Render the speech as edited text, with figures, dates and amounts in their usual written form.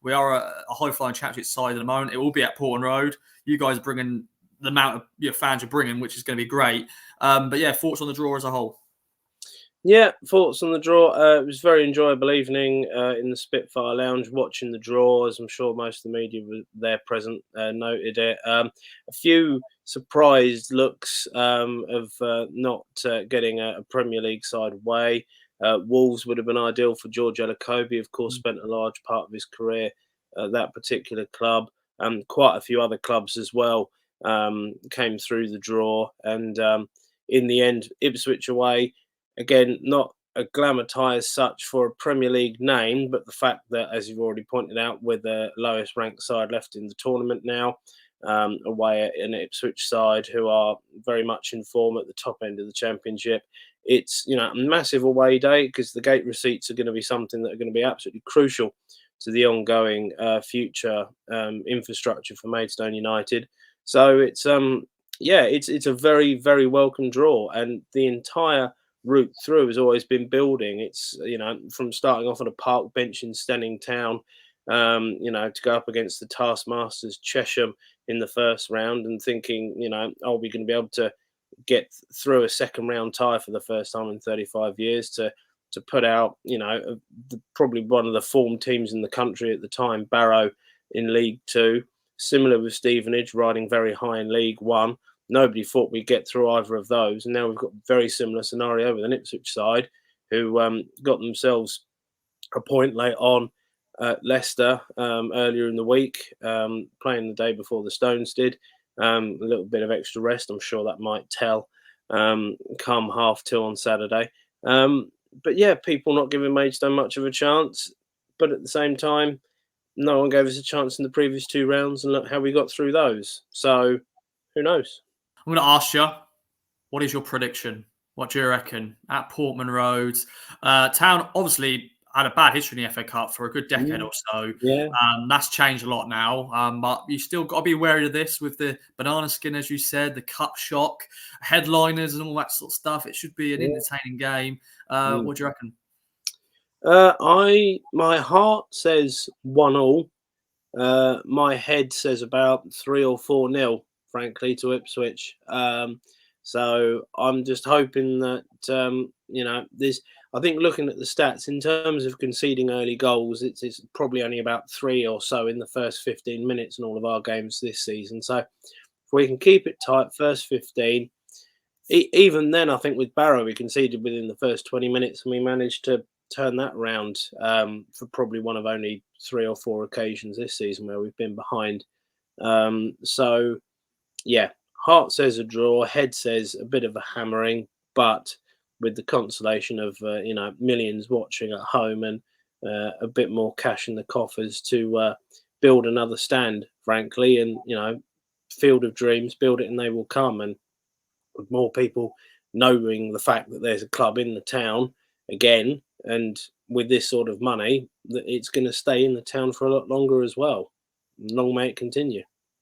We are a high-flying championship side at the moment. It will be at Portman Road. You guys are bringing the amount of your fans you're bringing, which is going to be great. But yeah, thoughts on the draw as a whole? Yeah, thoughts on the draw. It was a very enjoyable evening in the Spitfire Lounge watching the draw, as I'm sure most of the media there present noted it. A few surprised looks of not getting a Premier League side away. Wolves would have been ideal for George Elokobi, of course, spent a large part of his career at that particular club. Quite a few other clubs as well came through the draw. And in the end, Ipswich away, again, not a glamour as such for a Premier League name, but the fact that, as you've already pointed out, we're the lowest ranked side left in the tournament now, away at an Ipswich side who are very much in form at the top end of the Championship. It's, a massive away day because the gate receipts are going to be something that are going to be absolutely crucial to the ongoing future infrastructure for Maidstone United. So it's it's a very, very welcome draw, and the entire route through has always been building. It's from starting off on a park bench in Stenning Town, to go up against the Taskmasters Chesham in the first round and thinking, are we going to be able to get through a second round tie for the first time in 35 years to put out, probably one of the form teams in the country at the time, Barrow in League Two, similar with Stevenage riding very high in League One. Nobody thought we'd get through either of those. And now we've got a very similar scenario with an Ipswich side who got themselves a point late on at Leicester earlier in the week, playing the day before the Stones did. A little bit of extra rest. I'm sure that might tell come 2:30 on Saturday. But yeah, people not giving Maidstone much of a chance. But at the same time, no one gave us a chance in the previous two rounds, and look how we got through those. So who knows? I'm going to ask you, what is your prediction? What do you reckon at Portman Road? Town obviously had a bad history in the FA Cup for a good decade or so. Yeah. That's changed a lot now. But you still got to be wary of this with the banana skin, as you said, the cup shock, headliners and all that sort of stuff. It should be an entertaining game. What do you reckon? My heart says 1-1. My head says about 3 or 4-0, frankly, to Ipswich. So I'm just hoping that this. I think looking at the stats in terms of conceding early goals, it's probably only about 3 or so in the first 15 minutes in all of our games this season. So if we can keep it tight, first 15. Even then, I think with Barrow, we conceded within the first 20 minutes, and we managed to turn that round for probably one of only 3 or 4 occasions this season where we've been behind. So, yeah, heart says a draw, head says a bit of a hammering, but with the consolation of millions watching at home and a bit more cash in the coffers to build another stand, frankly, and field of dreams, build it and they will come. And with more people knowing the fact that there's a club in the town again, and with this sort of money, that it's going to stay in the town for a lot longer as well. Long may it continue.